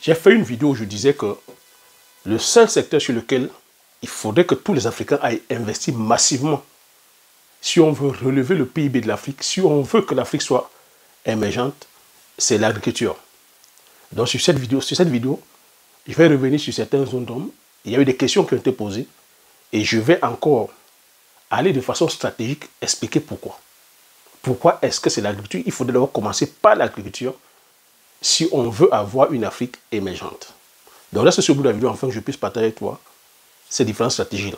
J'ai fait une vidéo où je disais que le seul secteur sur lequel il faudrait que tous les Africains aillent investir massivement si on veut relever le PIB de l'Afrique, si on veut que l'Afrique soit émergente, c'est l'agriculture. Donc sur cette vidéo, je vais revenir sur certaines zones d'hommes. Il y a eu des questions qui ont été posées et je vais encore aller de façon stratégique expliquer pourquoi. Pourquoi est-ce que c'est l'agriculture? Il faudrait d'abord commencer par l'agriculture si on veut avoir une Afrique émergente. Donc là, c'est sur le bout de la vidéo, afin que je puisse partager avec toi ces différentes stratégies-là.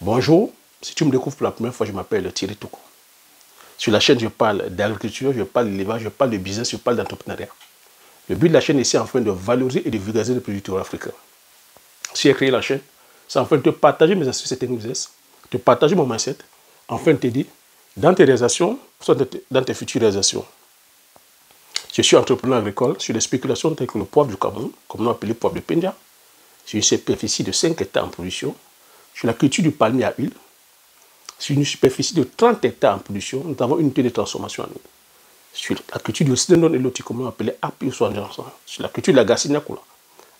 Bonjour, si tu me découvres pour la première fois, je m'appelle Thierry Touko. Sur la chaîne, je parle d'agriculture, je parle d'élevage, je parle de business, je parle d'entrepreneuriat. Le but de la chaîne est ici, enfin, de valoriser et de vulgariser les produits africains. Si j'ai créé la chaîne, c'est enfin de te partager mes astuces et techniques business, de partager mon mindset, afin de t'aider dans tes réalisations, soit dans tes futures réalisations. Je suis entrepreneur agricole sur les spéculations telles que le poivre du Cameroun, comme on appelle le poivre de Pendia, sur une superficie de 5 hectares en production, sur la culture du palmier à huile, sur une superficie de 30 hectares en production, nous avons une unité de transformation à nous. Sur la culture du Occident et l'autre, comme on appelait Apio Soanjansan, sur la culture de la Gassiniakoula,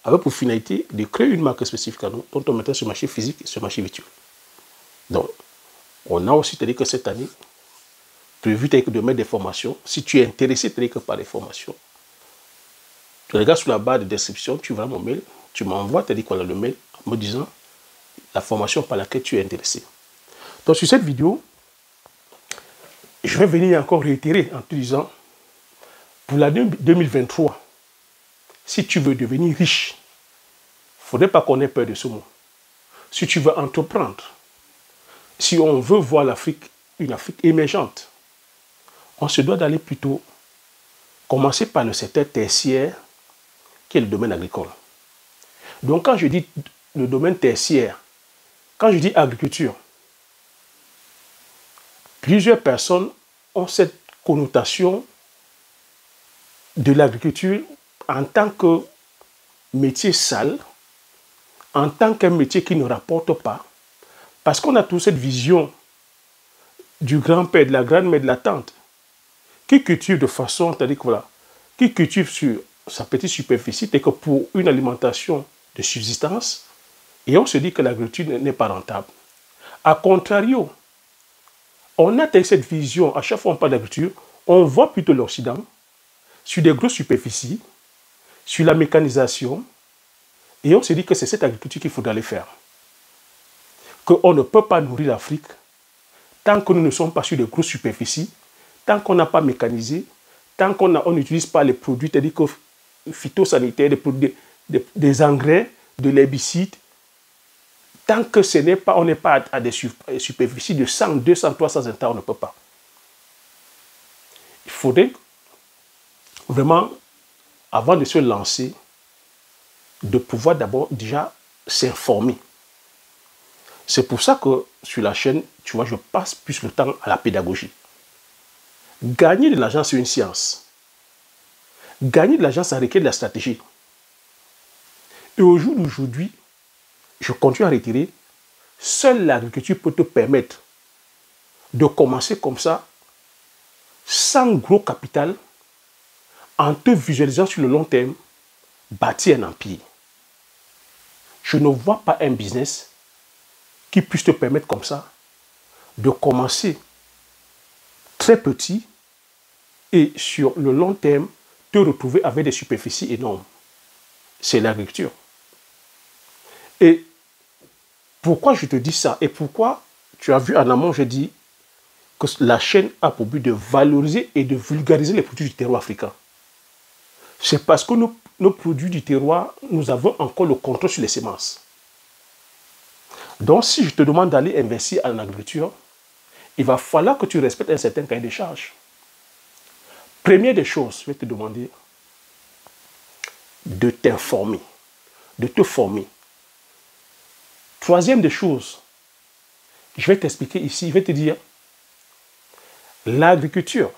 avec pour finalité de créer une marque spécifique à nous, dont on mettait sur le marché physique et sur le marché virtuel. Donc, on a aussi dit que cette année, prévu de mettre des formations. Si tu es intéressé par les formations, tu regardes sur la barre de description, tu vois mon mail, tu m'envoies, tu dis qu'on a le mail en me disant la formation par laquelle tu es intéressé. Donc sur cette vidéo, je vais venir encore réitérer en te disant, pour l'année 2023, si tu veux devenir riche, il ne faudrait pas qu'on ait peur de ce mot. Si tu veux entreprendre, si on veut voir l'Afrique, une Afrique émergente, on se doit d'aller plutôt commencer par le secteur tertiaire, qui est le domaine agricole. Donc quand je dis le domaine tertiaire, quand je dis agriculture, plusieurs personnes ont cette connotation de l'agriculture en tant que métier sale, en tant qu'un métier qui ne rapporte pas, parce qu'on a toute cette vision du grand-père, de la grand-mère, de la tante, qui cultive de façon, c'est-à-dire que voilà, qui cultive sur sa petite superficie, et que pour une alimentation de subsistance, et on se dit que l'agriculture n'est pas rentable. A contrario, on a cette vision, à chaque fois qu'on parle d'agriculture, on voit plutôt l'Occident sur des grosses superficies, sur la mécanisation, et on se dit que c'est cette agriculture qu'il faudra aller faire. Qu'on ne peut pas nourrir l'Afrique tant que nous ne sommes pas sur des grosses superficies, tant qu'on n'a pas mécanisé, tant qu'on n'utilise pas les produits phytosanitaires, des engrais, de l'herbicide, tant que on n'est pas à des superficies de 100, 200, 300 hectares, on ne peut pas. Il faudrait vraiment, avant de se lancer, de pouvoir d'abord déjà s'informer. C'est pour ça que sur la chaîne, tu vois, je passe plus le temps à la pédagogie. Gagner de l'argent, c'est une science. Gagner de l'argent, ça requiert de la stratégie. Et au jour d'aujourd'hui, je continue à retirer, seule l'agriculture peut te permettre de commencer comme ça, sans gros capital, en te visualisant sur le long terme, bâtir un empire. Je ne vois pas un business qui puisse te permettre comme ça de commencer très petit et sur le long terme, te retrouver avec des superficies énormes. C'est l'agriculture. Et pourquoi je te dis ça? Et pourquoi tu as vu en amont, je dis que la chaîne a pour but de valoriser et de vulgariser les produits du terroir africain. C'est parce que nos produits du terroir, nous avons encore le contrôle sur les semences. Donc, si je te demande d'aller investir en agriculture, il va falloir que tu respectes un certain cahier de charges. Première des choses, je vais te demander de t'informer, de te former. Troisième des choses, je vais t'expliquer ici, je vais te dire, l'agriculture,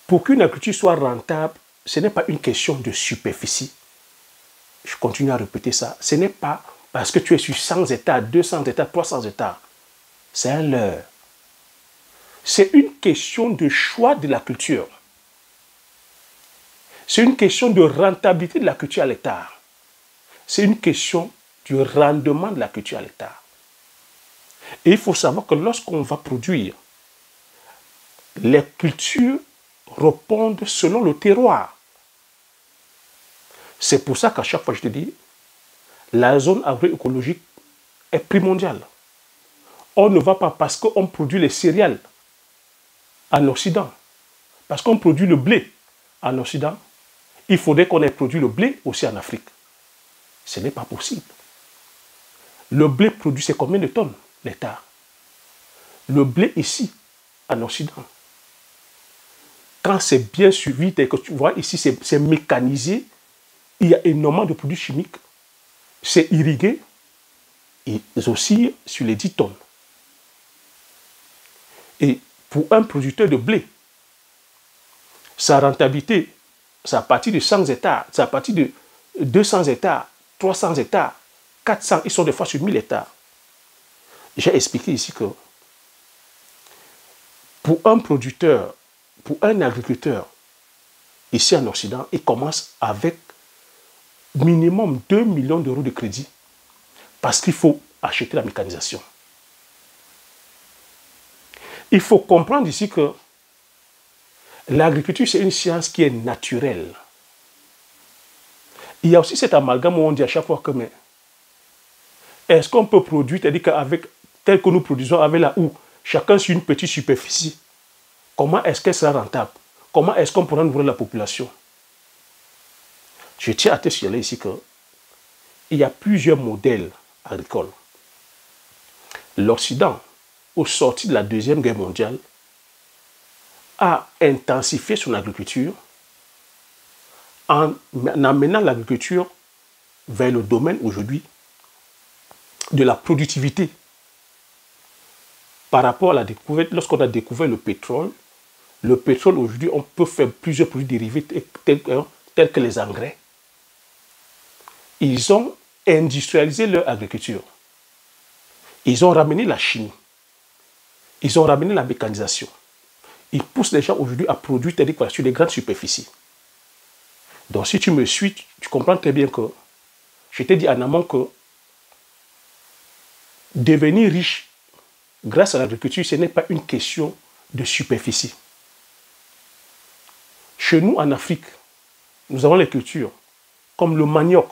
pour qu'une agriculture soit rentable, ce n'est pas une question de superficie. Je continue à répéter ça. Ce n'est pas parce que tu es sur 100 hectares, 200 hectares, 300 hectares. C'est un leurre. C'est une question de choix de la culture. C'est une question de rentabilité de la culture à l'hectare. C'est une question du rendement de la culture à l'hectare. Et il faut savoir que lorsqu'on va produire, les cultures répondent selon le terroir. C'est pour ça qu'à chaque fois, je te dis, la zone agroécologique est primordiale. On ne va pas parce qu'on produit les céréales en Occident, parce qu'on produit le blé en Occident, il faudrait qu'on ait produit le blé aussi en Afrique. Ce n'est pas possible. Le blé produit, c'est combien de tonnes l'hectare? Le blé ici, en Occident, quand c'est bien suivi, que tu vois ici, c'est mécanisé, il y a énormément de produits chimiques, c'est irrigué, ils oscillent sur les 10 tonnes. Et pour un producteur de blé, sa rentabilité, c'est à partir de 100 hectares, c'est à partir de 200 hectares, 300 hectares, 400, ils sont des fois sur 1000 hectares. J'ai expliqué ici que pour un producteur, pour un agriculteur, ici en Occident, il commence avec minimum 2 millions d'euros de crédit parce qu'il faut acheter la mécanisation. Il faut comprendre ici que l'agriculture, c'est une science qui est naturelle. Il y a aussi cet amalgame où on dit à chaque fois que, mais est-ce qu'on peut produire, c'est-à-dire qu'avec tel que nous produisons avec la houe, chacun sur une petite superficie, comment est-ce qu'elle sera rentable? Comment est-ce qu'on pourra nourrir la population? Je tiens à te signaler ici qu'il y a plusieurs modèles agricoles. L'Occident, au sorti de la Deuxième Guerre mondiale, a intensifié son agriculture en amenant l'agriculture vers le domaine aujourd'hui de la productivité. Par rapport à la découverte, lorsqu'on a découvert le pétrole aujourd'hui, on peut faire plusieurs produits dérivés tels que les engrais. Ils ont industrialisé leur agriculture. Ils ont ramené la chimie. Ils ont ramené la mécanisation. Ils poussent les gens aujourd'hui à produire sur les grandes superficies. Donc si tu me suis, tu comprends très bien que je t'ai dit en amont que devenir riche grâce à l'agriculture, ce n'est pas une question de superficie. Chez nous, en Afrique, nous avons les cultures comme le manioc.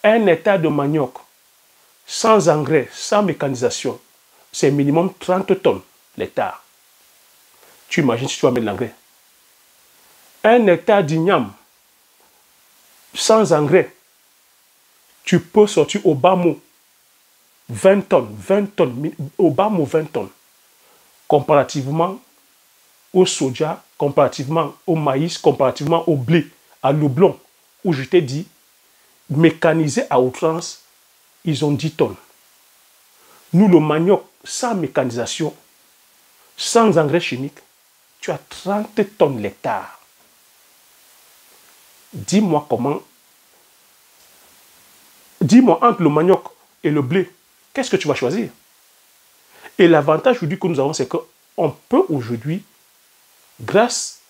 Un hectare de manioc, sans engrais, sans mécanisation, c'est minimum 30 tonnes l'hectare. Tu imagines si tu vas mettre l'engrais. Un hectare d'igname, sans engrais, tu peux sortir au bas mot 20 tonnes, au bas mot 20 tonnes. Comparativement au soja, comparativement au maïs, comparativement au blé, à l'houblon, où je t'ai dit, mécanisé à outrance, ils ont 10 tonnes. Nous, le manioc, sans mécanisation, sans engrais chimiques, tu as 30 tonnes l'hectare. Dis-moi comment. Dis-moi entre le manioc et le blé, qu'est-ce que tu vas choisir? Et l'avantage aujourd'hui que nous avons, c'est qu'on peut aujourd'hui, grâce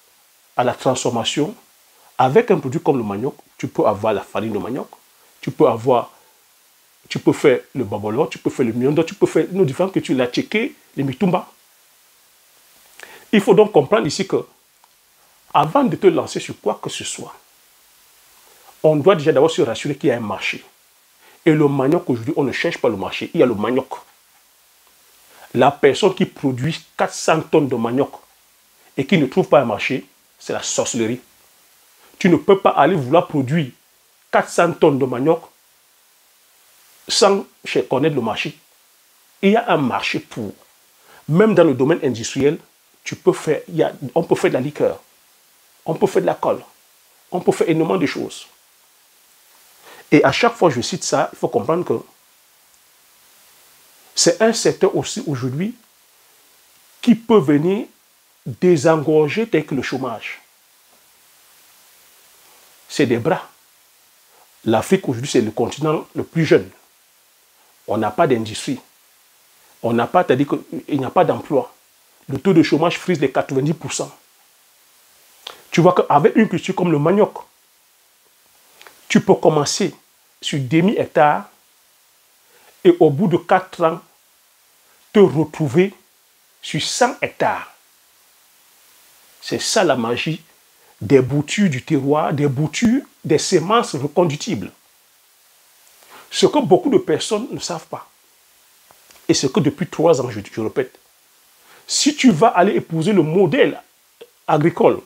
à la transformation, avec un produit comme le manioc, tu peux avoir la farine de manioc, tu peux faire le babolo, tu peux faire le miondo, tu peux faire nos différentes cultures, la tchéké, les mitumba. Il faut donc comprendre ici que, avant de te lancer sur quoi que ce soit, on doit déjà d'abord se rassurer qu'il y a un marché. Et le manioc, aujourd'hui, on ne cherche pas le marché, il y a le manioc. La personne qui produit 400 tonnes de manioc et qui ne trouve pas un marché, c'est la sorcellerie. Tu ne peux pas aller vouloir produire 400 tonnes de manioc sans connaître le marché. Il y a un marché pour. Même dans le domaine industriel, on peut faire de la liqueur, on peut faire de la colle, on peut faire énormément de choses. Et à chaque fois que je cite ça, il faut comprendre que c'est un secteur aussi aujourd'hui qui peut venir désengorger tel que le chômage. C'est des bras. L'Afrique aujourd'hui, c'est le continent le plus jeune. On n'a pas d'industrie. On n'a pas, c'est-à-dire qu'il n'y a pas d'emploi. Le taux de chômage frise les 90%. Tu vois qu'avec une culture comme le manioc, tu peux commencer sur demi-hectare et au bout de 4 ans, te retrouver sur 100 hectares. C'est ça la magie des boutures du terroir, des boutures, des semences reconductibles. Ce que beaucoup de personnes ne savent pas, et ce que depuis 3 ans, je répète, si tu vas aller épouser le modèle agricole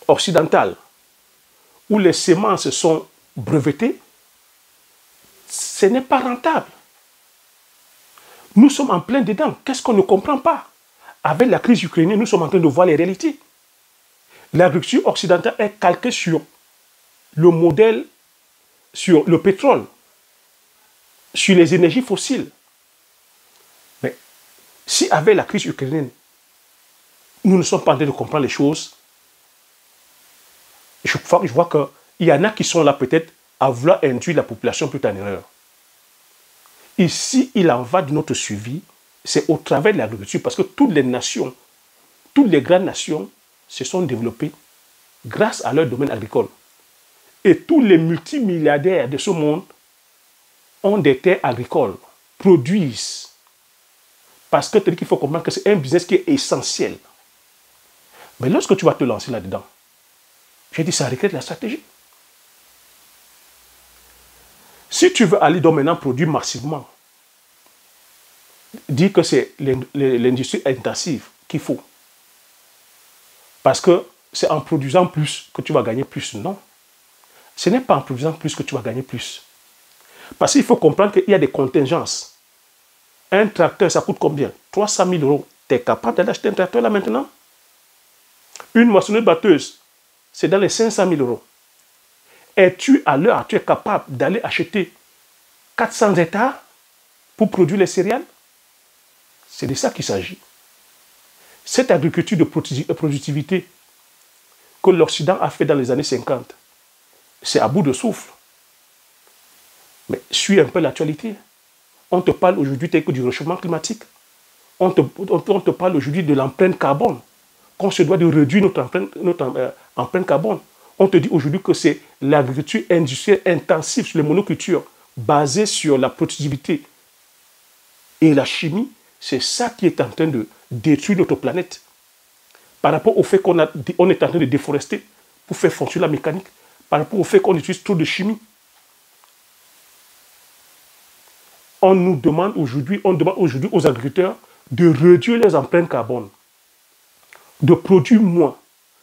occidental, où les semences sont brevetées, ce n'est pas rentable. Nous sommes en plein dedans. Qu'est-ce qu'on ne comprend pas? Avec la crise ukrainienne, nous sommes en train de voir les réalités. L'agriculture occidentale est calquée sur le modèle, sur le pétrole, sur les énergies fossiles. Mais si avec la crise ukrainienne, nous ne sommes pas en train de comprendre les choses, je vois qu'il y en a qui sont là peut-être à vouloir induire la population plus en erreur. Ici, il en va de notre suivi, c'est au travers de l'agriculture, parce que toutes les nations, toutes les grandes nations se sont développées grâce à leur domaine agricole. Et tous les multimilliardaires de ce monde ont des terres agricoles, produisent. Parce que il faut comprendre que c'est un business qui est essentiel. Mais lorsque tu vas te lancer là-dedans, j'ai dit ça requiert de la stratégie. Si tu veux aller donc maintenant produire massivement, dis que c'est l'industrie intensive qu'il faut. Parce que c'est en produisant plus que tu vas gagner plus. Non. Ce n'est pas en produisant plus que tu vas gagner plus. Parce qu'il faut comprendre qu'il y a des contingences. Un tracteur, ça coûte combien? 300 000 euros. Tu es capable d'aller acheter un tracteur là maintenant? Une moissonneuse batteuse, c'est dans les 500 000 euros. Es-tu à l'heure actuelle capable d'aller acheter 400 hectares pour produire les céréales? C'est de ça qu'il s'agit. Cette agriculture de productivité que l'Occident a fait dans les années 50, c'est à bout de souffle. Mais suis un peu l'actualité. On te parle aujourd'hui du réchauffement climatique. On te parle aujourd'hui de l'empreinte carbone. Qu'on se doit de réduire notre empreinte carbone. On te dit aujourd'hui que c'est l'agriculture industrielle intensive sur les monocultures, basée sur la productivité et la chimie. C'est ça qui est en train de détruire notre planète. Par rapport au fait qu'on est en train de déforester pour faire fonctionner la mécanique, par rapport au fait qu'on utilise trop de chimie. On demande aujourd'hui aux agriculteurs de réduire leurs empreintes carbone, de produire moins,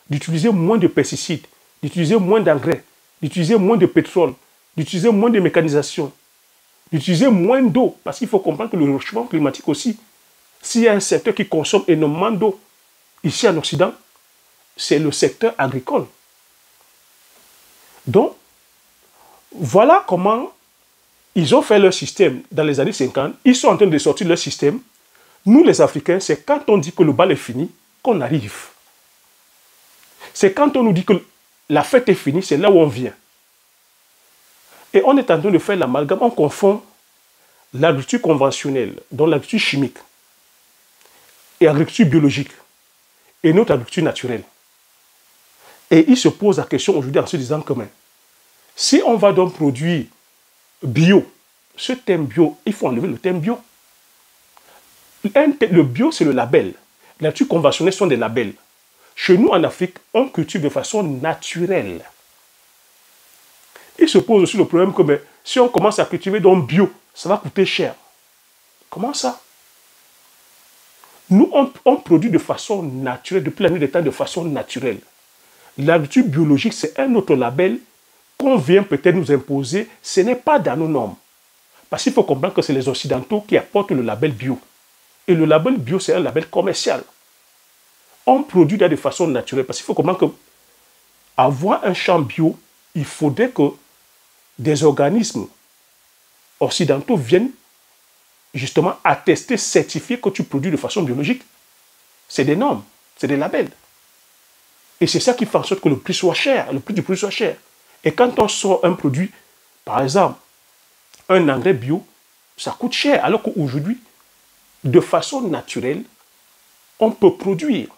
d'utiliser moins de pesticides, d'utiliser moins d'engrais, d'utiliser moins de pétrole, d'utiliser moins de mécanisation, d'utiliser moins d'eau. Parce qu'il faut comprendre que le réchauffement climatique aussi, s'il y a un secteur qui consomme énormément d'eau, ici en Occident, c'est le secteur agricole. Donc, voilà comment ils ont fait leur système dans les années 50. Ils sont en train de sortir leur système. Nous, les Africains, c'est quand on dit que le bal est fini qu'on arrive. C'est quand on nous dit que la fête est finie, c'est là où on vient. Et on est en train de faire l'amalgame, on confond l'agriculture conventionnelle, donc l'agriculture chimique, et l'agriculture biologique, et notre agriculture naturelle. Et il se pose la question aujourd'hui en se disant que si on va donc produire bio, ce thème bio, il faut enlever le thème bio. Le bio, c'est le label. L'agriculture conventionnelle sont des labels. Chez nous, en Afrique, on cultive de façon naturelle. Il se pose aussi le problème que si on commence à cultiver donc bio, ça va coûter cher. Comment ça? Nous, on produit de façon naturelle, depuis la nuit des temps, de façon naturelle. L'agriculture biologique, c'est un autre label qu'on vient peut-être nous imposer. Ce n'est pas dans nos normes. Parce qu'il faut comprendre que c'est les Occidentaux qui apportent le label bio. Et le label bio, c'est un label commercial. On produit de façon naturelle. Parce qu'il faut comprendre que avoir un champ bio, il faudrait que des organismes occidentaux viennent justement attester, certifier que tu produis de façon biologique. C'est des normes, c'est des labels. Et c'est ça qui fait en sorte que le prix soit cher, le prix du produit soit cher. Et quand on sort un produit, par exemple, un engrais bio, ça coûte cher. Alors qu'aujourd'hui, de façon naturelle, on peut produire.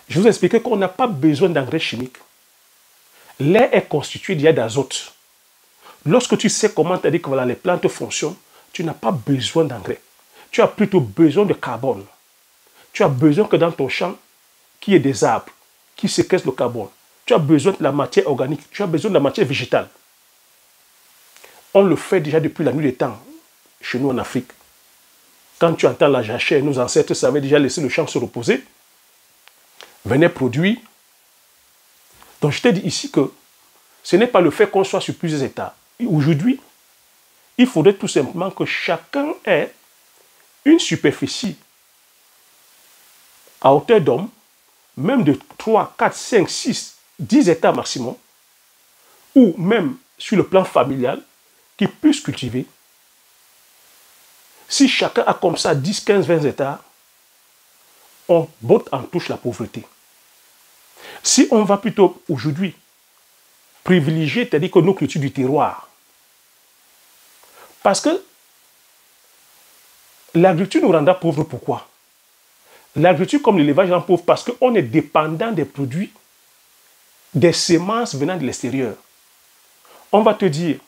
Je vous ai expliqué qu'on n'a pas besoin d'engrais chimiques. L'air est constitué déjà d'azote. Lorsque tu sais comment t'as dit que voilà, les plantes fonctionnent, tu n'as pas besoin d'engrais. Tu as plutôt besoin de carbone. Tu as besoin que dans ton champ, qu'il y ait des arbres qui séquestrent le carbone. Tu as besoin de la matière organique. Tu as besoin de la matière végétale. On le fait déjà depuis la nuit des temps, chez nous en Afrique. Quand tu entends la jachère, nos ancêtres savaient déjà laisser le champ se reposer, venaient produire. Donc je t'ai dit ici que ce n'est pas le fait qu'on soit sur plusieurs états. Aujourd'hui, il faudrait tout simplement que chacun ait une superficie à hauteur d'homme, même de 3, 4, 5, 6, 10 hectares maximum, ou même sur le plan familial, qui puisse cultiver. Si chacun a comme ça 10, 15, 20 hectares, on botte en touche la pauvreté. Si on va plutôt aujourd'hui privilégier, c'est-à-dire que nos cultures du terroir, parce que l'agriculture nous rendra pauvres, pourquoi? L'agriculture comme l'élevage rend pauvre parce qu'on est dépendant des produits, des semences venant de l'extérieur. On va te dire,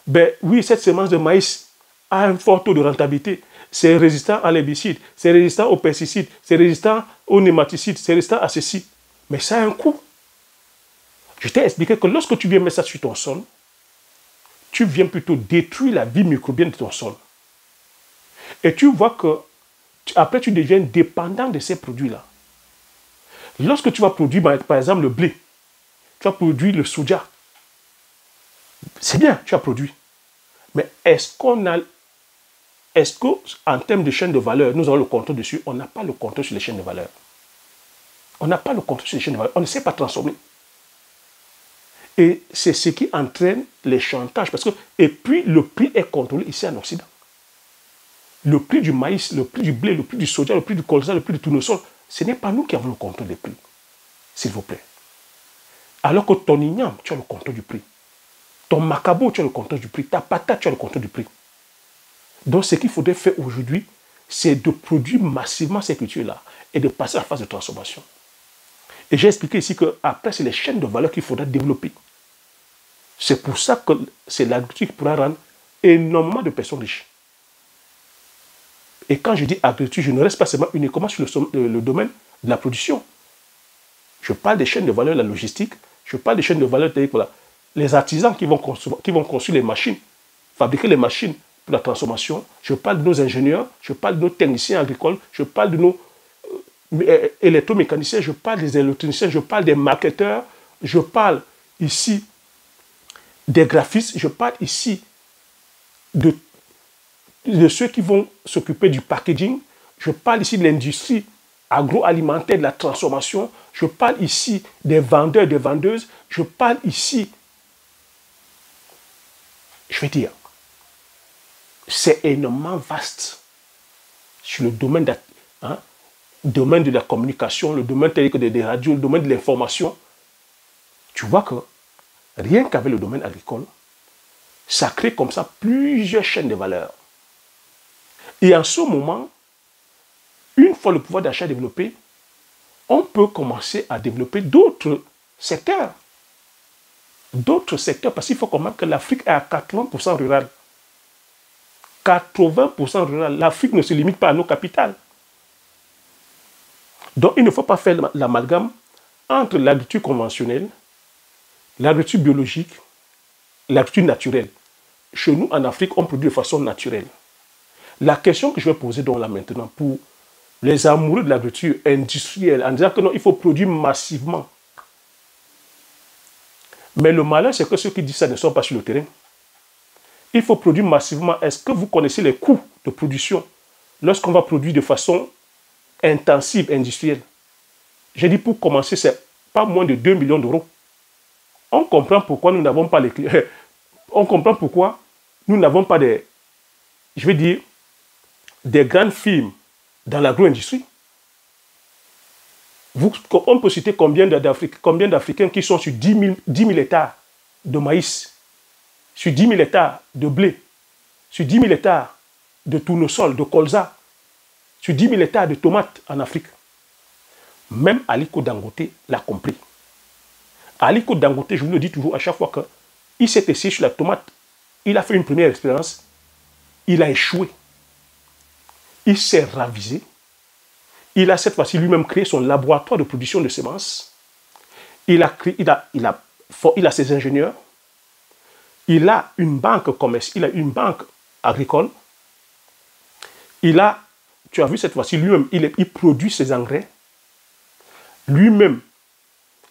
ben oui, cette semence de maïs a un fort taux de rentabilité. C'est résistant à l'herbicide, c'est résistant aux pesticides, c'est résistant aux nématicides, c'est résistant à ceci. Mais ça a un coût. Je t'ai expliqué que lorsque tu viens mettre ça sur ton sol, tu viens plutôt détruire la vie microbienne de ton sol. Et tu vois que après tu deviens dépendant de ces produits-là. Lorsque tu vas produire, par exemple, le blé, tu vas produire le soja. C'est bien, tu as produit. Mais est-ce qu'en termes de chaîne de valeur, nous avons le contrôle dessus? On n'a pas le contrôle sur les chaînes de valeur. On n'a pas le contrôle sur les chaînes de valeur. On ne sait pas transformer. Et c'est ce qui entraîne les chantages. Et puis, le prix est contrôlé ici en Occident. Le prix du maïs, le prix du blé, le prix du soja, le prix du colza, le prix du tournesol, ce n'est pas nous qui avons le contrôle des prix. S'il vous plaît. Alors que ton igname, tu as le contrôle du prix. Ton macabo, tu as le contrôle du prix. Ta patate, tu as le contrôle du prix. Donc, ce qu'il faudrait faire aujourd'hui, c'est de produire massivement ces cultures-là et de passer à la phase de transformation. Et j'ai expliqué ici qu'après, c'est les chaînes de valeur qu'il faudra développer. C'est pour ça que c'est l'agriculture qui pourra rendre énormément de personnes riches. Et quand je dis agriculture, je ne reste pas seulement uniquement sur le domaine de la production. Je parle des chaînes de valeur, la logistique. Je parle des chaînes de valeur, voilà, les artisans qui vont construire les machines, fabriquer les machines pour la transformation. Je parle de nos ingénieurs, je parle de nos techniciens agricoles, je parle de nos électromécaniciens, je parle des électroniciens, je parle des marketeurs, je parle ici des graphistes, je parle ici de ceux qui vont s'occuper du packaging, je parle ici de l'industrie agroalimentaire, de la transformation, je parle ici des vendeurs, des vendeuses, je parle ici, je vais dire, c'est énormément vaste sur le domaine de la communication, le domaine des radios, le domaine de l'information. Tu vois que rien qu'avec le domaine agricole, ça crée comme ça plusieurs chaînes de valeur. Et en ce moment, une fois le pouvoir d'achat développé, on peut commencer à développer d'autres secteurs. D'autres secteurs, parce qu'il faut comprendre que l'Afrique est à 80% rurale. 80% rural. L'Afrique ne se limite pas à nos capitales. Donc, il ne faut pas faire l'amalgame entre l'agriculture conventionnelle, l'agriculture biologique, l'agriculture naturelle. Chez nous, en Afrique, on produit de façon naturelle. La question que je vais poser donc là maintenant pour les amoureux de l'agriculture industrielle, en disant que non, il faut produire massivement. Mais le malheur, c'est que ceux qui disent ça ne sont pas sur le terrain. Il faut produire massivement. Est-ce que vous connaissez les coûts de production lorsqu'on va produire de façon intensive, industrielle? J'ai dit pour commencer, c'est pas moins de 2 millions d'euros. On comprend pourquoi nous n'avons pas les clients. On comprend pourquoi nous n'avons pas des, je vais dire, des grandes firmes dans l'agro-industrie. On peut citer combien d'Africains qui sont sur 10 000 hectares de maïs, sur 10 000 hectares de blé, sur 10 000 hectares de tournesol, de colza, sur 10 000 hectares de tomates en Afrique. Même Aliko Dangote l'a compris. Aliko Dangote, je vous le dis toujours à chaque fois qu'il s'est essayé sur la tomate, il a fait une première expérience, il a échoué. Il s'est ravisé. Il a cette fois-ci lui-même créé son laboratoire de production de semences. Il a ses ingénieurs. Il a une banque commerce, il a une banque agricole. Tu as vu cette fois-ci, lui-même, il produit ses engrais. Lui-même,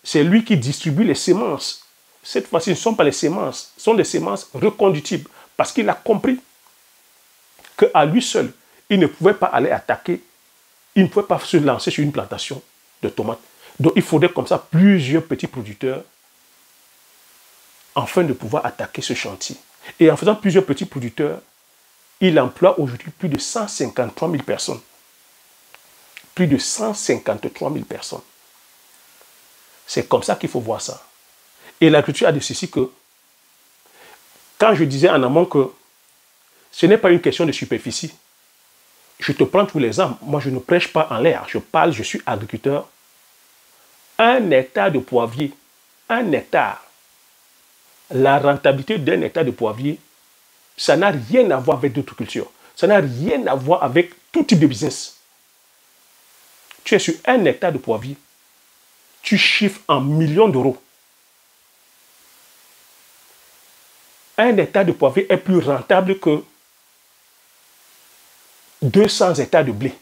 c'est lui qui distribue les semences. Cette fois-ci, ce ne sont pas les semences, ce sont des semences reconductibles. Parce qu'il a compris qu'à lui seul, il ne pouvait pas aller attaquer, il ne pouvait pas se lancer sur une plantation de tomates. Donc, il faudrait comme ça plusieurs petits producteurs afin de pouvoir attaquer ce chantier. Et en faisant plusieurs petits producteurs, il emploie aujourd'hui plus de 153 000 personnes. Plus de 153 000 personnes. C'est comme ça qu'il faut voir ça. Et l'agriculture a de ceci que, quand je disais en amont que ce n'est pas une question de superficie, je te prends tous les exemples. Moi, je ne prêche pas en l'air. Je suis agriculteur. 1 hectare de poivrier, 1 hectare, la rentabilité d'1 hectare de poivrier, ça n'a rien à voir avec d'autres cultures. Ça n'a rien à voir avec tout type de business. Tu es sur 1 hectare de poivrier, tu chiffres en millions d'euros. 1 hectare de poivrier est plus rentable que 200 hectares de blé.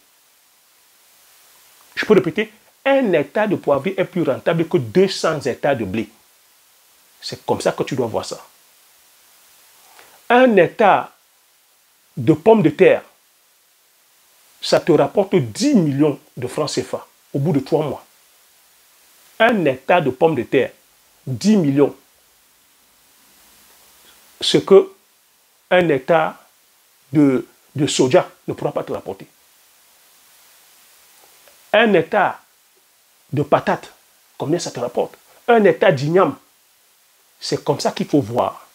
Je peux répéter, 1 hectare de poivrier est plus rentable que 200 hectares de blé. C'est comme ça que tu dois voir ça. 1 hectare de pommes de terre, ça te rapporte 10 millions de francs CFA au bout de 3 mois. 1 hectare de pommes de terre, 10 millions. Ce que 1 hectare de soja ne pourra pas te rapporter. 1 hectare de patates, combien ça te rapporte? 1 hectare d'igname. C'est comme ça qu'il faut voir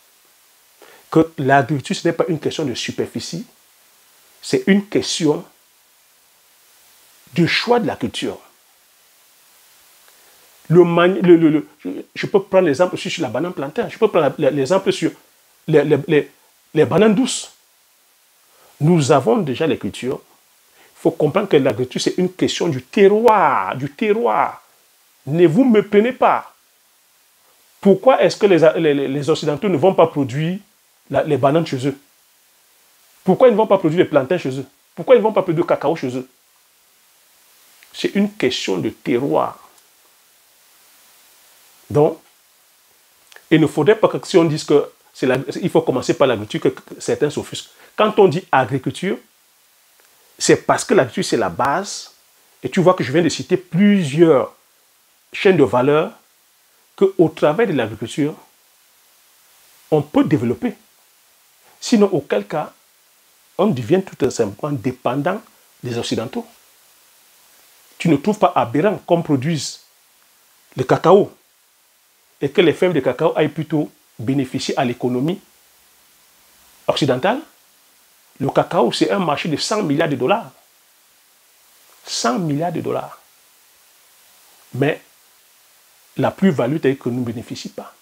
que l'agriculture, ce n'est pas une question de superficie, c'est une question de choix de la culture. Je peux prendre l'exemple aussi sur la banane plantain, je peux prendre l'exemple sur les bananes douces. Nous avons déjà les cultures. Il faut comprendre que l'agriculture, c'est une question du terroir, Ne vous méprenez pas. Pourquoi est-ce que les Occidentaux ne vont pas produire les bananes chez eux? Pourquoi ils ne vont pas produire les plantains chez eux? Pourquoi ils ne vont pas produire le cacao chez eux? C'est une question de terroir. Donc, il ne faudrait pas que si on dise qu'il faut commencer par l'agriculture, que certains s'offusquent. Quand on dit agriculture, c'est parce que l'agriculture, c'est la base. Et tu vois que je viens de citer plusieurs chaînes de valeur qu'au travers de l'agriculture, on peut développer. Sinon, auquel cas, on devient tout simplement dépendant des Occidentaux. Tu ne trouves pas aberrant qu'on produise le cacao et que les fermes de cacao aillent plutôt bénéficier à l'économie occidentale. Le cacao, c'est un marché de 100 milliards de dollars. 100 milliards de dollars. Mais la plus-value est que nous ne bénéficions pas.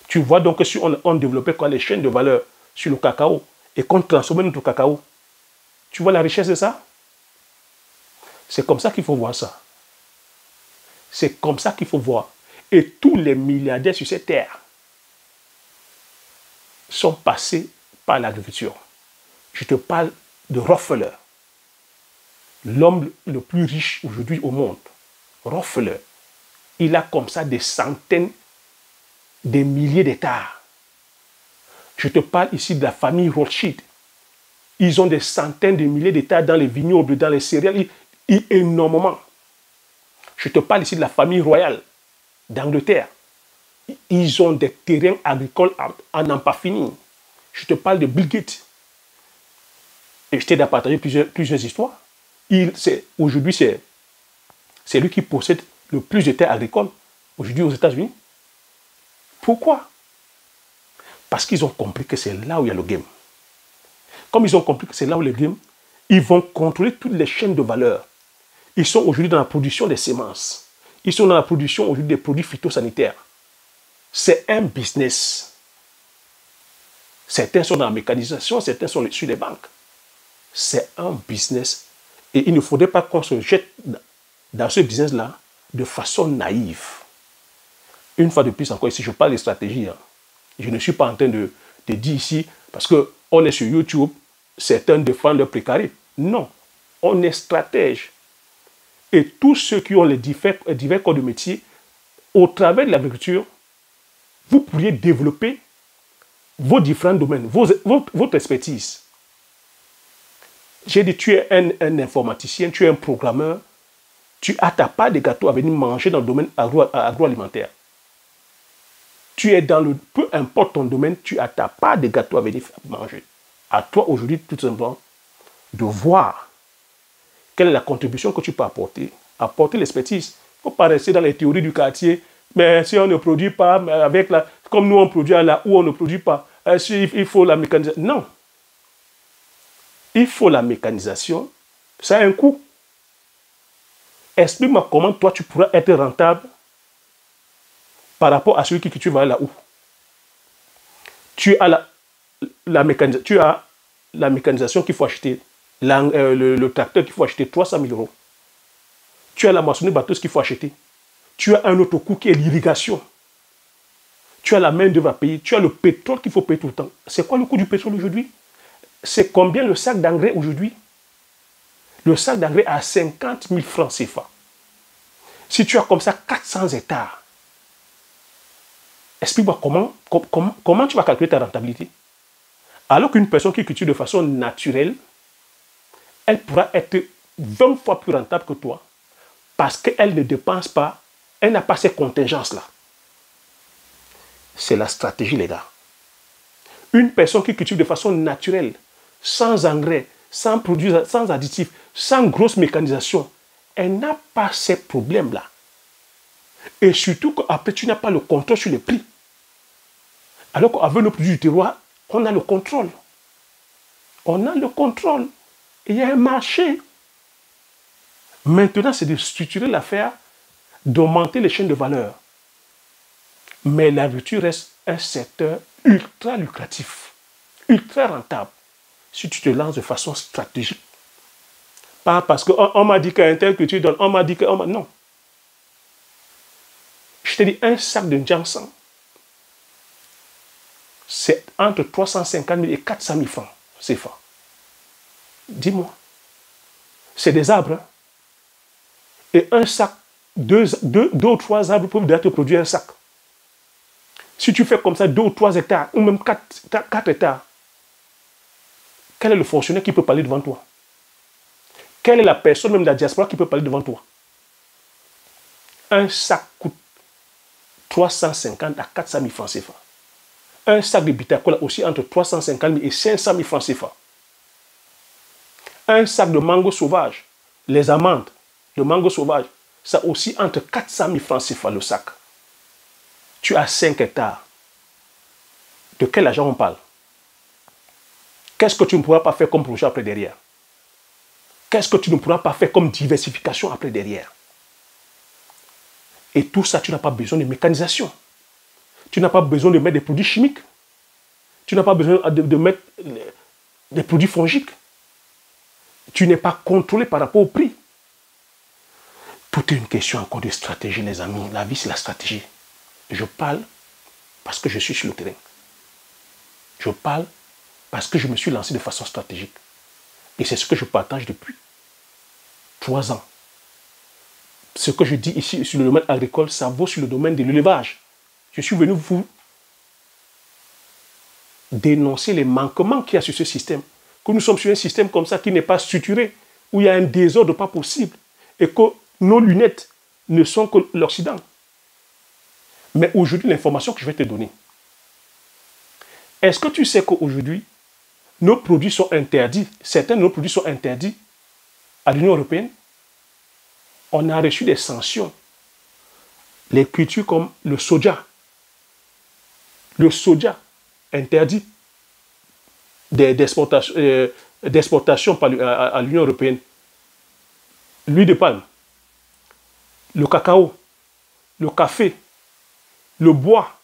Tu vois donc que si on développait les chaînes de valeur sur le cacao et qu'on transformait notre cacao, tu vois la richesse de ça? C'est comme ça qu'il faut voir ça. C'est comme ça qu'il faut voir. Et tous les milliardaires sur cette terre sont passés par l'agriculture. Je te parle de Rockefeller, l'homme le plus riche aujourd'hui au monde. Rockefeller, il a comme ça des centaines, des milliers d'hectares. Je te parle ici de la famille Rothschild. Ils ont des centaines de milliers d'hectares dans les vignobles, dans les céréales, énormément. Je te parle ici de la famille royale d'Angleterre. Ils ont des terrains agricoles à n'en pas finir. Je te parle de Bill Gates. Et je t'ai partagé plusieurs histoires. Aujourd'hui, c'est lui qui possède le plus de terres agricoles aujourd'hui aux États-Unis. Pourquoi? Parce qu'ils ont compris que c'est là où il y a le game. Comme ils ont compris que c'est là où il y a le game, ils vont contrôler toutes les chaînes de valeur. Ils sont aujourd'hui dans la production des semences. Ils sont dans la production aujourd'hui des produits phytosanitaires. C'est un business. Certains sont dans la mécanisation, certains sont sur les banques. C'est un business. Et il ne faudrait pas qu'on se jette dans ce business-là de façon naïve. Une fois de plus encore, ici, je parle de stratégie. Hein. Je ne suis pas en train de dire ici, parce qu'on est sur YouTube, certains défendent leur précarité. Non, on est stratège. Et tous ceux qui ont les divers corps de métier, au travers de l'agriculture, vous pourriez développer vos différents domaines, votre expertise. J'ai dit, tu es un informaticien, tu es un programmeur, tu as ta part de gâteau à venir manger dans le domaine agroalimentaire. Tu es dans le... Peu importe ton domaine, tu as ta part de gâteau à venir manger. À toi aujourd'hui, tout simplement, de voir quelle est la contribution que tu peux apporter l'expertise. Il ne faut pas rester dans les théories du quartier, mais si on ne produit pas, comme nous on produit là où on ne produit pas, il faut la mécanisation. Non. Il faut la mécanisation, ça a un coût. Explique-moi comment toi tu pourras être rentable par rapport à celui qui cultive là où. Tu as la mécanisation qu'il faut acheter, le tracteur qu'il faut acheter 300 000 euros. Tu as la maçonnerie batteuse qu'il faut acheter. Tu as un autre coût qui est l'irrigation. Tu as la main-d'œuvre à payer. Tu as le pétrole qu'il faut payer tout le temps. C'est quoi le coût du pétrole aujourd'hui? C'est combien le sac d'engrais aujourd'hui? Le sac d'engrais à 50 000 francs CFA. Si tu as comme ça 400 hectares, explique-moi comment tu vas calculer ta rentabilité. Alors qu'une personne qui cultive de façon naturelle, elle pourra être 20 fois plus rentable que toi parce qu'elle ne dépense pas, elle n'a pas ces contingences-là. C'est la stratégie, les gars. Une personne qui cultive de façon naturelle, sans engrais, sans produits, sans additifs, sans grosse mécanisation, elle n'a pas ces problèmes-là. Et surtout qu'après, tu n'as pas le contrôle sur les prix. Alors qu'avec nos produits du terroir, on a le contrôle. On a le contrôle. Il y a un marché. Maintenant, c'est de structurer l'affaire, d'augmenter les chaînes de valeur. Mais l'agriculture reste un secteur ultra lucratif, ultra rentable, si tu te lances de façon stratégique. Pas parce qu'on m'a dit qu'un tel que tu donnes, on m'a dit que... Non. Je te dis, un sac de Janssen, c'est entre 350 000 et 400 000 francs CFA. Dis-moi. C'est des arbres. Hein? Et un sac, deux ou trois arbres peuvent déjà te produire un sac. Si tu fais comme ça 2 ou 3 hectares, ou même 4 hectares, quel est le fonctionnaire qui peut parler devant toi? Quelle est la personne même de la diaspora qui peut parler devant toi? Un sac coûte 350 à 400 000 francs CFA. Un sac de Bitacola aussi entre 350 000 et 500 000 francs CFA. Un sac de mango sauvage, les amandes de mango sauvage, ça aussi entre 400 000 francs CFA le sac. Tu as 5 hectares. De quel argent on parle? Qu'est-ce que tu ne pourras pas faire comme projet après derrière? Qu'est-ce que tu ne pourras pas faire comme diversification après derrière? Et tout ça, tu n'as pas besoin de mécanisation. Tu n'as pas besoin de mettre des produits chimiques. Tu n'as pas besoin de mettre des produits fongiques. Tu n'es pas contrôlé par rapport au prix. Tout est une question encore de stratégie, les amis. La vie, c'est la stratégie. Je parle parce que je suis sur le terrain. Je parle parce que je me suis lancé de façon stratégique. Et c'est ce que je partage depuis 3 ans. Ce que je dis ici sur le domaine agricole, ça vaut sur le domaine de l'élevage. Je suis venu vous dénoncer les manquements qu'il y a sur ce système. Que nous sommes sur un système comme ça qui n'est pas structuré, où il y a un désordre pas possible, et que nos lunettes ne sont que l'Occident. Mais aujourd'hui, l'information que je vais te donner, est-ce que tu sais qu'aujourd'hui, nos produits sont interdits, certains de nos produits sont interdits à l'Union européenne? On a reçu des sanctions. Les cultures comme le soja interdit d'exportation à l'Union européenne. L'huile de palme, le cacao, le café, le bois.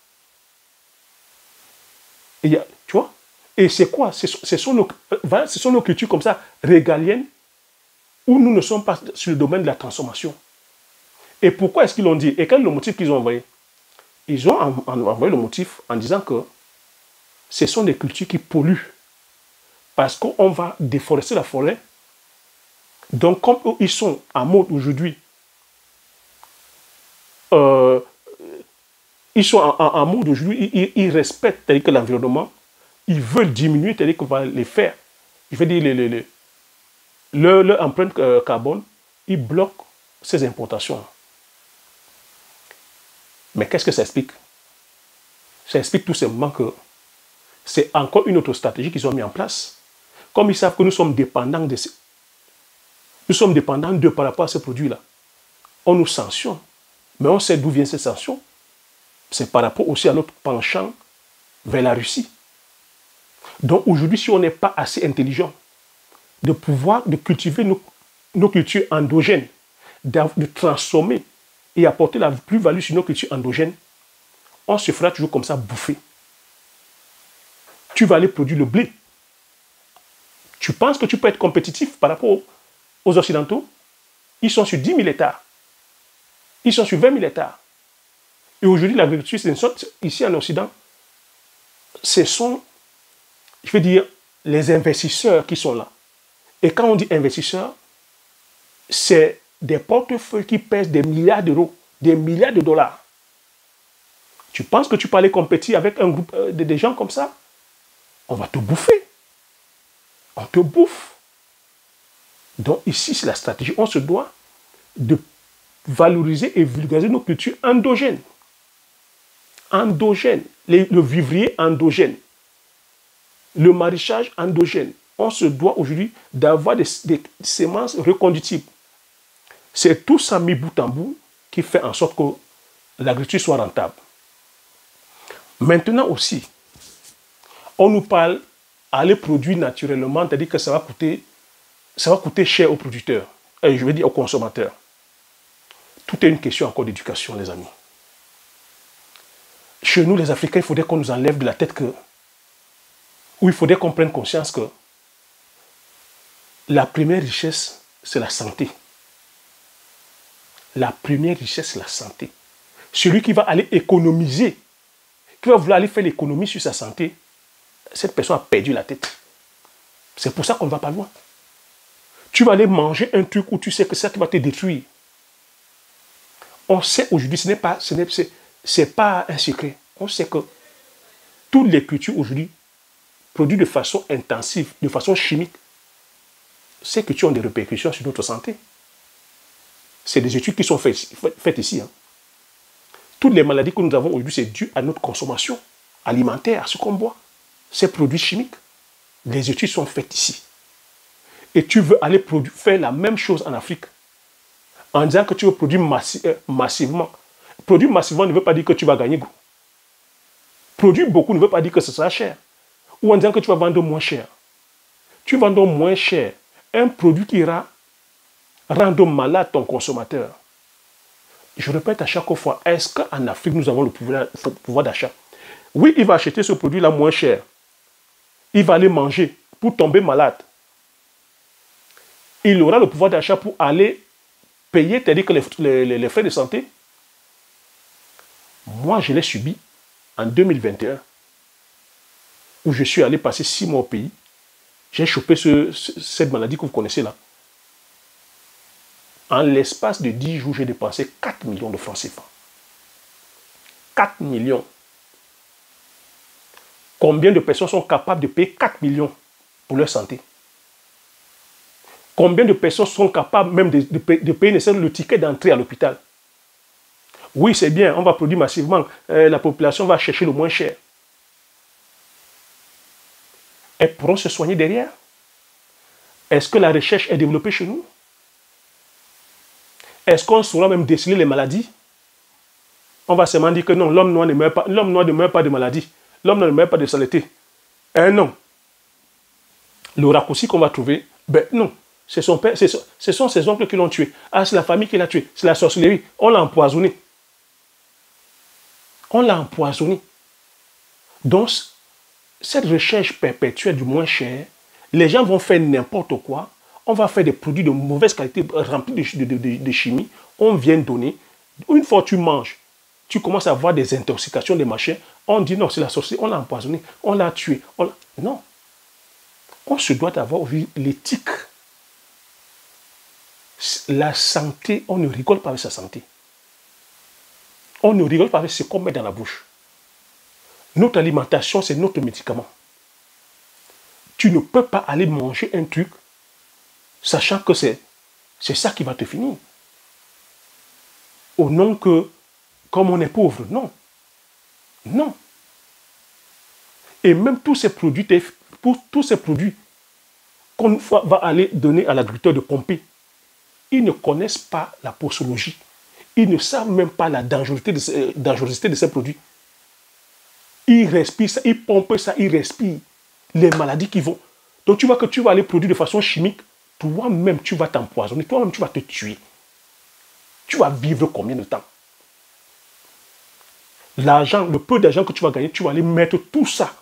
Et tu vois? Et c'est quoi? Ce sont nos cultures comme ça, régaliennes, où nous ne sommes pas sur le domaine de la transformation. Et pourquoi est-ce qu'ils l'ont dit? Et quel est le motif qu'ils ont envoyé? Ils ont envoyé le motif en disant que ce sont des cultures qui polluent. Parce qu'on va déforester la forêt. Donc, comme eux, ils sont en mode aujourd'hui, ils sont en mode aujourd'hui, ils respectent l'environnement, ils veulent diminuer, c'est-à-dire qu'on va les faire. Je veux dire, leur empreinte carbone, ils bloquent ces importations. Mais qu'est-ce que ça explique? Ça explique tout simplement que c'est encore une autre stratégie qu'ils ont mis en place. Comme ils savent que nous sommes dépendants d'eux par rapport à ces produits-là. On nous sanctionne. Mais on sait d'où viennent ces sanctions. C'est par rapport aussi à notre penchant vers la Russie. Donc aujourd'hui, si on n'est pas assez intelligent de cultiver nos cultures endogènes, de transformer et apporter la plus-value sur nos cultures endogènes, on se fera toujours comme ça bouffer. Tu vas aller produire le blé. Tu penses que tu peux être compétitif par rapport aux Occidentaux? Ils sont sur 10 000 hectares. Ils sont sur 20 000 hectares. Et aujourd'hui, l'agriculture, ici en Occident, ce sont, je veux dire, les investisseurs qui sont là. Et quand on dit investisseurs, c'est des portefeuilles qui pèsent des milliards d'euros, des milliards de dollars. Tu penses que tu peux aller compétir avec un groupe de gens comme ça? On va te bouffer. On te bouffe. Donc ici, c'est la stratégie. On se doit de valoriser et vulgariser nos cultures endogènes. Endogènes. Le vivrier endogène. Le maraîchage endogène. On se doit aujourd'hui d'avoir des semences reconductibles. C'est tout ça mis bout en bout qui fait en sorte que l'agriculture soit rentable. Maintenant aussi, on nous parle d'aller produire naturellement, c'est-à-dire que ça va coûter cher aux producteurs, et je veux dire aux consommateurs. Tout est une question encore d'éducation, les amis. Chez nous, les Africains, il faudrait qu'on nous enlève de la tête il faudrait qu'on prenne conscience que la première richesse, c'est la santé. La première richesse, c'est la santé. Celui qui va aller économiser, qui va vouloir aller faire l'économie sur sa santé, cette personne a perdu la tête. C'est pour ça qu'on ne va pas loin. Tu vas aller manger un truc où tu sais que ça va te détruire. On sait aujourd'hui, ce n'est pas un secret. On sait que toutes les cultures aujourd'hui produites de façon intensive, de façon chimique, ces cultures ont des répercussions sur notre santé. C'est des études qui sont faites ici. Hein. Toutes les maladies que nous avons aujourd'hui, c'est dû à notre consommation alimentaire, à ce qu'on boit. Ces produits chimiques. Les études sont faites ici. Et tu veux aller faire la même chose en Afrique en disant que tu veux produire massivement. Produire massivement ne veut pas dire que tu vas gagner gros. Produire beaucoup ne veut pas dire que ce sera cher. Ou en disant que tu vas vendre moins cher. Tu vends donc moins cher un produit qui ira rendre malade ton consommateur. Je répète à chaque fois, est-ce qu'en Afrique, nous avons le pouvoir d'achat? Oui, il va acheter ce produit-là moins cher. Il va aller manger pour tomber malade. Il aura le pouvoir d'achat pour aller payer, c'est-à-dire que les frais de santé. Moi, je l'ai subi en 2021, où je suis allé passer 6 mois au pays. J'ai chopé cette maladie que vous connaissez là. En l'espace de 10 jours, j'ai dépensé 4 millions de francs CFA. 4 millions. Combien de personnes sont capables de payer 4 millions pour leur santé? Combien de personnes sont capables même de payer nécessairement le ticket d'entrée à l'hôpital? Oui, c'est bien, on va produire massivement. La population va chercher le moins cher. Elles pourront se soigner derrière? Est-ce que la recherche est développée chez nous? Est-ce qu'on saura même déceler les maladies? On va seulement dire que non, l'homme noir ne meurt pas, de maladie. L'homme noir ne meurt pas de saleté. Non. Le raccourci qu'on va trouver, ben non. c'est son père, ce sont ses oncles qui l'ont tué. Ah, c'est la famille qui l'a tué. C'est la sorcellerie. On l'a empoisonné. On l'a empoisonné. Donc, cette recherche perpétuelle du moins cher, les gens vont faire n'importe quoi. On va faire des produits de mauvaise qualité remplis de chimie. On vient donner. Une fois que tu manges, tu commences à avoir des intoxications, des machins. On dit non, c'est la sorcellerie. On l'a empoisonné. On l'a tué. Non. On se doit d'avoir l'éthique. La santé, on ne rigole pas avec sa santé. On ne rigole pas avec ce qu'on met dans la bouche. Notre alimentation, c'est notre médicament. Tu ne peux pas aller manger un truc sachant que c'est ça qui va te finir. Au nom que, comme on est pauvre, non. Non. Et même tous ces produits qu'on va aller donner à l'agriculteur de pomper, ils ne connaissent pas la posologie. Ils ne savent même pas la dangerosité de ces produits. Ils respirent ça, ils pompent ça, ils respirent les maladies qui vont. Donc tu vois que tu vas aller produire de façon chimique, toi-même tu vas t'empoisonner, toi-même tu vas te tuer. Tu vas vivre combien de temps? L'argent, le peu d'argent que tu vas gagner, tu vas aller mettre tout ça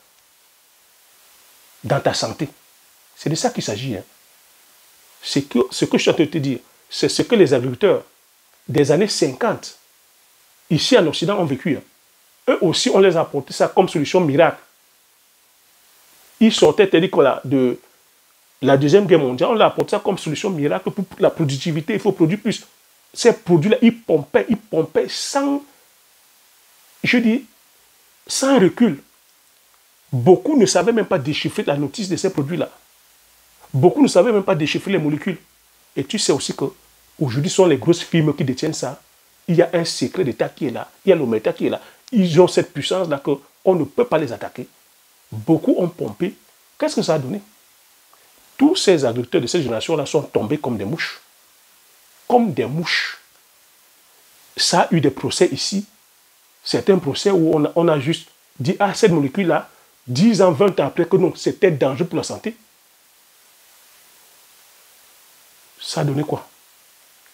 dans ta santé. C'est de ça qu'il s'agit. Hein. Ce que je suis en train de te dire, c'est ce que les agriculteurs des années 50, ici en Occident, ont vécu. Hein. Eux aussi, on les a apporté ça comme solution miracle. Ils sortaient de la Deuxième Guerre mondiale, on l'a apporté ça comme solution miracle pour la productivité, il faut produire plus. Ces produits-là, ils pompaient sans, je dis, sans recul. Beaucoup ne savaient même pas déchiffrer la notice de ces produits-là. Beaucoup ne savaient même pas déchiffrer les molécules. Et tu sais aussi qu'aujourd'hui, ce sont les grosses firmes qui détiennent ça. Il y a un secret d'État qui est là. Il y a l'Omerta qui est là. Ils ont cette puissance-là qu'on ne peut pas les attaquer. Beaucoup ont pompé. Qu'est-ce que ça a donné? Tous ces agriculteurs de cette génération-là sont tombés comme des mouches. Comme des mouches. Ça a eu des procès ici. Certains procès où on a juste dit, ah, cette molécule-là, 10 ans, 20 ans après, que non, c'était dangereux pour la santé. Ça a donné quoi?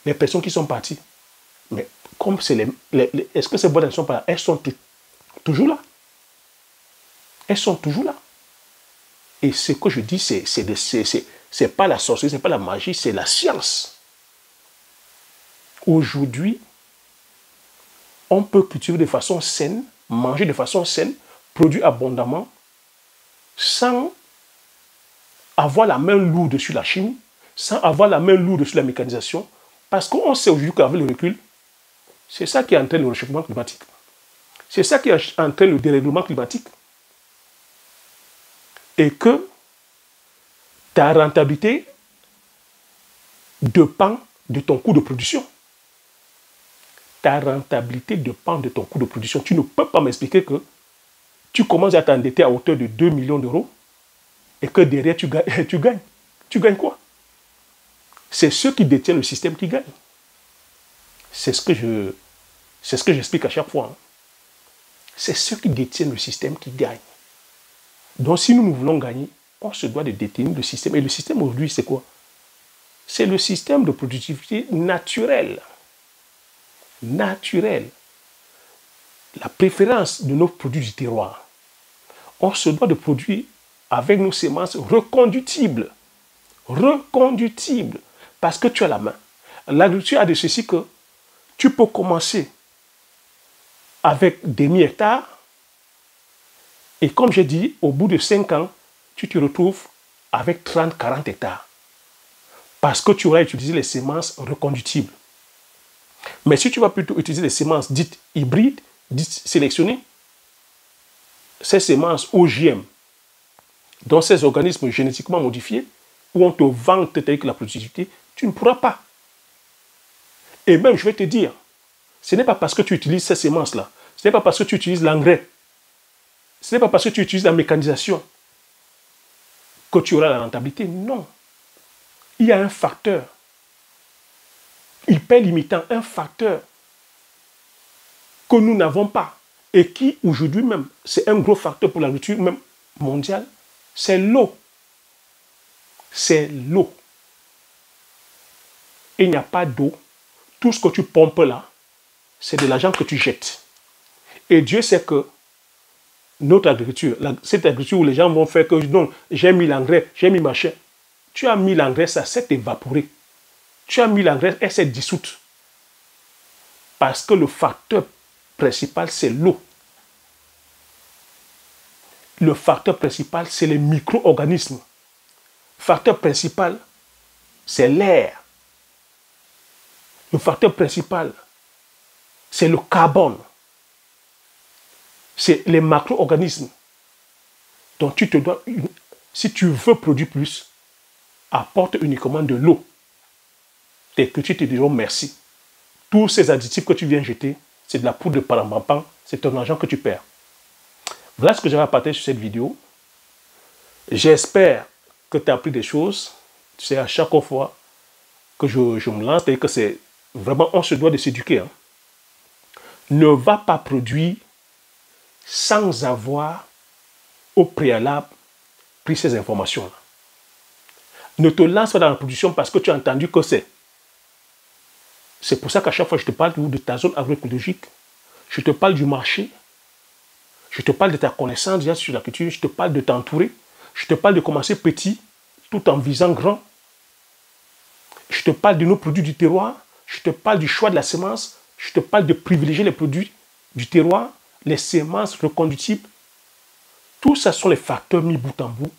Les personnes qui sont parties. Mais comme c'est est-ce que ces boîtes ne sont pas là? Elles sont toujours là. Elles sont toujours là. Et ce que je dis, c'est pas la sorcellerie, c'est pas la magie, c'est la science. Aujourd'hui, on peut cultiver de façon saine, manger de façon saine, produire abondamment, sans avoir la main lourde sur la chimie, sans avoir la main lourde sur la mécanisation, parce qu'on sait aujourd'hui qu'avec le recul, c'est ça qui entraîne le réchauffement climatique. C'est ça qui entraîne le dérèglement climatique. Et que ta rentabilité dépend de ton coût de production. Ta rentabilité dépend de ton coût de production. Tu ne peux pas m'expliquer que tu commences à t'endetter à hauteur de 2 millions d'euros et que derrière tu gagnes. Tu gagnes quoi? C'est ceux qui détiennent le système qui gagnent. C'est ce que j'explique à chaque fois. Hein. C'est ceux qui détiennent le système qui gagnent. Donc si nous voulons gagner, on se doit de détenir le système. Et le système aujourd'hui, c'est quoi? C'est le système de productivité naturelle. Naturelle. La préférence de nos produits du terroir. On se doit de produire avec nos semences reconductibles. Reconductibles. Parce que tu as la main. L'agriculture a de ceci que tu peux commencer avec des mi-hectares et comme j'ai dit, au bout de 5 ans, tu te retrouves avec 30-40 hectares. Parce que tu auras utilisé les semences reconductibles. Mais si tu vas plutôt utiliser les semences dites hybrides, dites sélectionnées, ces semences OGM, dans ces organismes génétiquement modifiés, où on te vante avec la productivité, tu ne pourras pas. Et même, je vais te dire, ce n'est pas parce que tu utilises ces semences-là, ce n'est pas parce que tu utilises l'engrais, ce n'est pas parce que tu utilises la mécanisation que tu auras la rentabilité. Non. Il y a un facteur hyper limitant, un facteur que nous n'avons pas et qui, aujourd'hui même, c'est un gros facteur pour l'agriculture même mondiale, c'est l'eau. C'est l'eau. et il n'y a pas d'eau, tout ce que tu pompes là, c'est de l'argent que tu jettes. Et Dieu sait que notre agriculture, cette agriculture où les gens vont faire que non, j'ai mis l'engrais, j'ai mis machin. Tu as mis l'engrais, ça s'est évaporé. Tu as mis l'engrais, elle s'est dissoute. Parce que le facteur principal, c'est l'eau. Le facteur principal, c'est les micro-organismes. Le facteur principal, c'est l'air. Le facteur principal, c'est le carbone. C'est les macro-organismes. Donc tu te dois, si tu veux produire plus, apporte uniquement de l'eau. Tes cultures te diront merci. Tous ces additifs que tu viens jeter, c'est de la poudre de paramampan, c'est ton argent que tu perds. Voilà ce que j'avais à partager sur cette vidéo. J'espère que tu as appris des choses. Tu sais, à chaque fois que je me lance, c'est que c'est vraiment, on se doit de s'éduquer. Hein. Ne va pas produire sans avoir au préalable pris ces informations-là. Ne te lance pas dans la production parce que tu as entendu que c'est. C'est pour ça qu'à chaque fois je te parle de ta zone agroécologique, je te parle du marché, je te parle de ta connaissance déjà sur la culture, je te parle de t'entourer, je te parle de commencer petit tout en visant grand. Je te parle de nos produits du terroir, je te parle du choix de la semence, je te parle de privilégier les produits du terroir, les semences reconductibles. Tout ça sont les facteurs mis bout en bout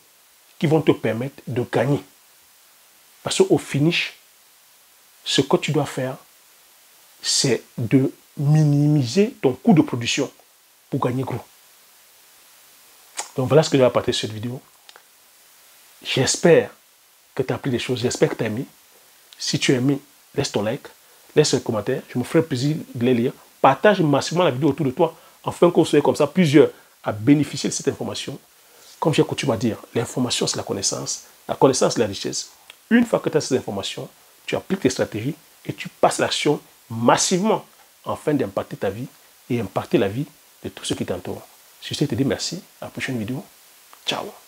qui vont te permettre de gagner. Parce qu'au finish, ce que tu dois faire, c'est de minimiser ton coût de production pour gagner gros. Donc voilà ce que j'ai à partager sur cette vidéo. J'espère que tu as appris des choses, j'espère que tu as aimé. Si tu as aimé, laisse ton like, laisse un commentaire, je me ferai plaisir de les lire. Partage massivement la vidéo autour de toi, afin qu'on soit comme ça plusieurs à bénéficier de cette information. Comme j'ai coutume à dire, l'information c'est la connaissance c'est la richesse. Une fois que tu as ces informations, tu appliques tes stratégies et tu passes l'action massivement afin d'impacter ta vie et impacter la vie de tous ceux qui t'entourent. Sur ce, je te dis merci, à la prochaine vidéo. Ciao.